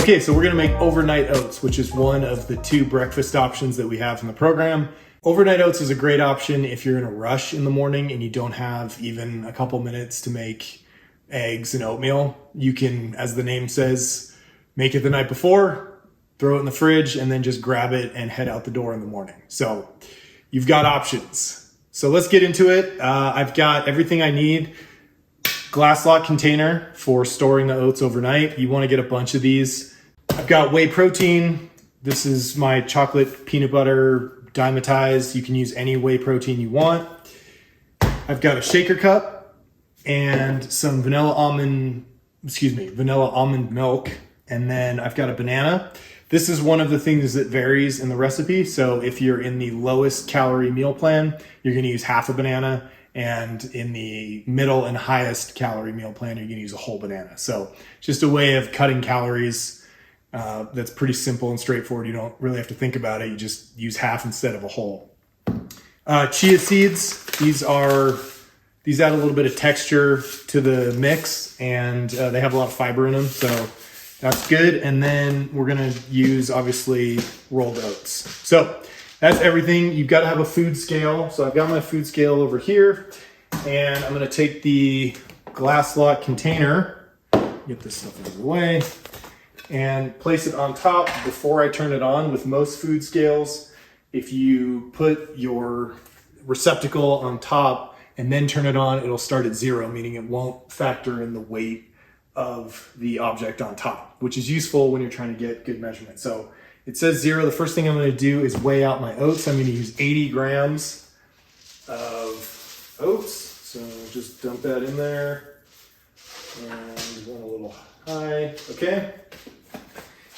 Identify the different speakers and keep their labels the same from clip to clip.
Speaker 1: Okay, so we're gonna make overnight oats, which is one of the 2 breakfast options that we have in the program. Overnight oats is a great option if you're in a rush in the morning and you don't have even a couple minutes to make eggs and oatmeal. You can, as the name says, make it the night before, throw it in the fridge, and then just grab it and head out the door in the morning. So you've got options. So let's get into it. I've got everything I need. Glass lock container for storing the oats overnight. You want to get a bunch of these. I've got whey protein. This is my chocolate peanut butter dimetized. You can use any whey protein you want. I've got a shaker cup and some vanilla almond milk. And then I've got a banana. This is one of the things that varies in the recipe. So if you're in the lowest calorie meal plan, you're going to use half a banana. And in the middle and highest calorie meal plan, you're going to use a whole banana. So just a way of cutting calories that's pretty simple and straightforward. You don't really have to think about it. You just use half instead of a whole. Chia seeds. These add a little bit of texture to the mix, and they have a lot of fiber in them. So that's good. And then we're going to use, obviously, rolled oats. So that's everything. You've got to have a food scale. So I've got my food scale over here, and I'm going to take the glass lock container, get this stuff out of the way, and place it on top before I turn it on. With most food scales, if you put your receptacle on top and then turn it on, it'll start at 0, meaning it won't factor in the weight of the object on top, which is useful when you're trying to get good measurement. So it says 0. The first thing I'm going to do is weigh out my oats. I'm going to use 80 grams of oats. So just dump that in there. And went a little high. Okay.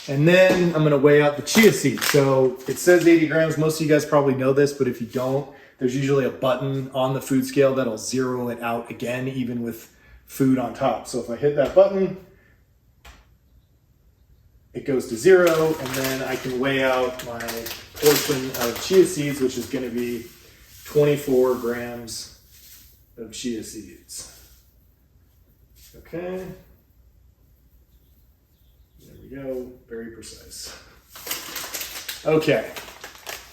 Speaker 1: And then I'm going to weigh out the chia seeds. So it says 80 grams. Most of you guys probably know this, but if you don't, there's usually a button on the food scale that'll zero it out again, even with food on top. So if I hit that button, it goes to 0, and then I can weigh out my portion of chia seeds, which is going to be 24 grams of chia seeds. Okay. There we go. Very precise. Okay.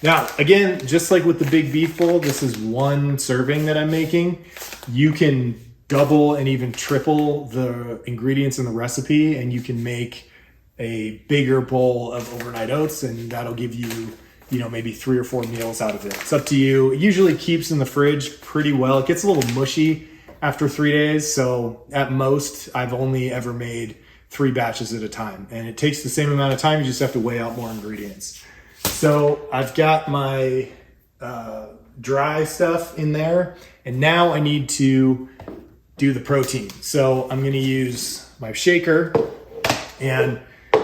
Speaker 1: Now, again, just like with the big beef bowl, this is 1 serving that I'm making. You can double and even triple the ingredients in the recipe, and you can make a bigger bowl of overnight oats, and that'll give you, maybe 3 or 4 meals out of it. It's up to you. It usually keeps in the fridge pretty well. It gets a little mushy after 3 days, so at most, I've only ever made 3 batches at a time, and it takes the same amount of time. You just have to weigh out more ingredients. So I've got my dry stuff in there, and now I need to do the protein. So I'm going to use my shaker, and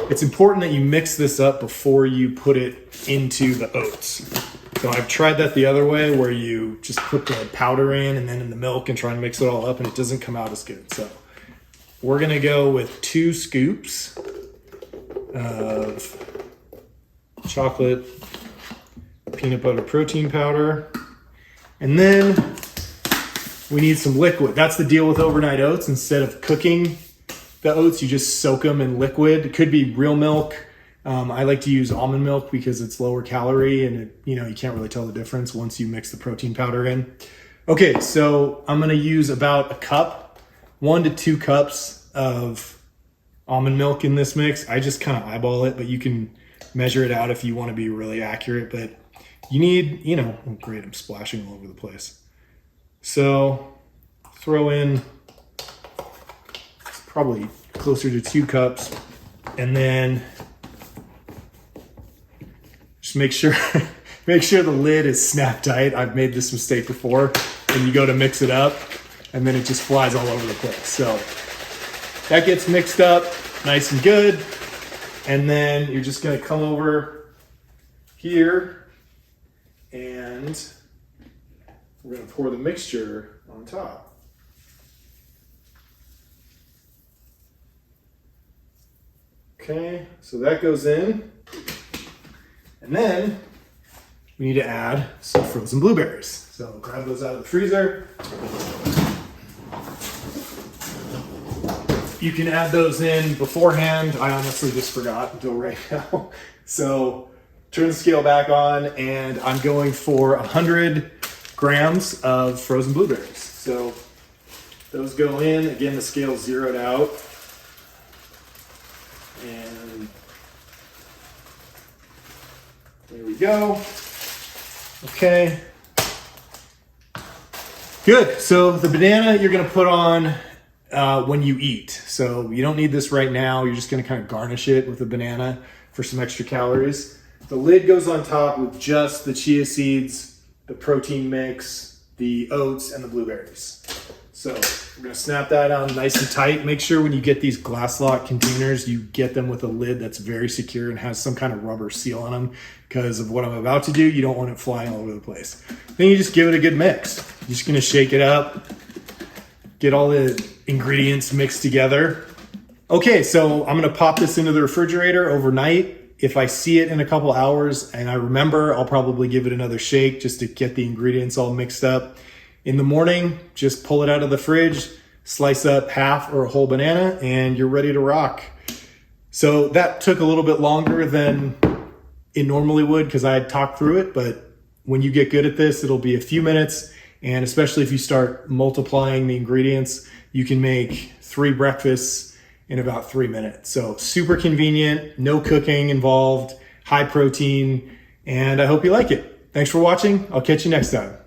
Speaker 1: it's important that you mix this up before you put it into the oats. So I've tried that the other way, where you just put the powder in and then in the milk and try and mix it all up, and it doesn't come out as good. So we're going to go with 2 scoops of chocolate peanut butter protein powder. And then we need some liquid. That's the deal with overnight oats. Instead of cooking the oats, you just soak them in liquid. It could be real milk. I like to use almond milk because it's lower calorie, and you can't really tell the difference once you mix the protein powder in. Okay, so I'm gonna use about a cup, 1 to 2 cups of almond milk in this mix. I just kind of eyeball it, but you can measure it out if you want to be really accurate. But you need, oh great, I'm splashing all over the place. So throw in probably closer to 2 cups, and then just make sure the lid is snap tight. I've made this mistake before, and you go to mix it up, and then it just flies all over the place. So that gets mixed up nice and good, and then you're just going to come over here, and we're going to pour the mixture on top. Okay, so that goes in. And then we need to add some frozen blueberries. So grab those out of the freezer. you can add those in beforehand. I honestly just forgot until right now. So turn the scale back on, and I'm going for 100 grams of frozen blueberries. So those go in. Again, the scale's zeroed out. And there we go. Okay. Good. So the banana you're going to put on when you eat. So you don't need this right now. You're just going to kind of garnish it with a banana for some extra calories. The lid goes on top with just the chia seeds, the protein mix, the oats, and the blueberries. So we're going to snap that on nice and tight. Make sure when you get these glass lock containers, you get them with a lid that's very secure and has some kind of rubber seal on them, because of what I'm about to do. You don't want it flying all over the place. Then you just give it a good mix. You're just going to shake it up, get all the ingredients mixed together. Okay, so I'm going to pop this into the refrigerator overnight. If I see it in a couple hours and I remember, I'll probably give it another shake just to get the ingredients all mixed up. In the morning, just pull it out of the fridge, slice up half or a whole banana, and you're ready to rock. So that took a little bit longer than it normally would because I had talked through it, but when you get good at this, it'll be a few minutes, and especially if you start multiplying the ingredients, you can make 3 breakfasts in about 3 minutes. So super convenient, no cooking involved, high protein, and I hope you like it. Thanks for watching. I'll catch you next time.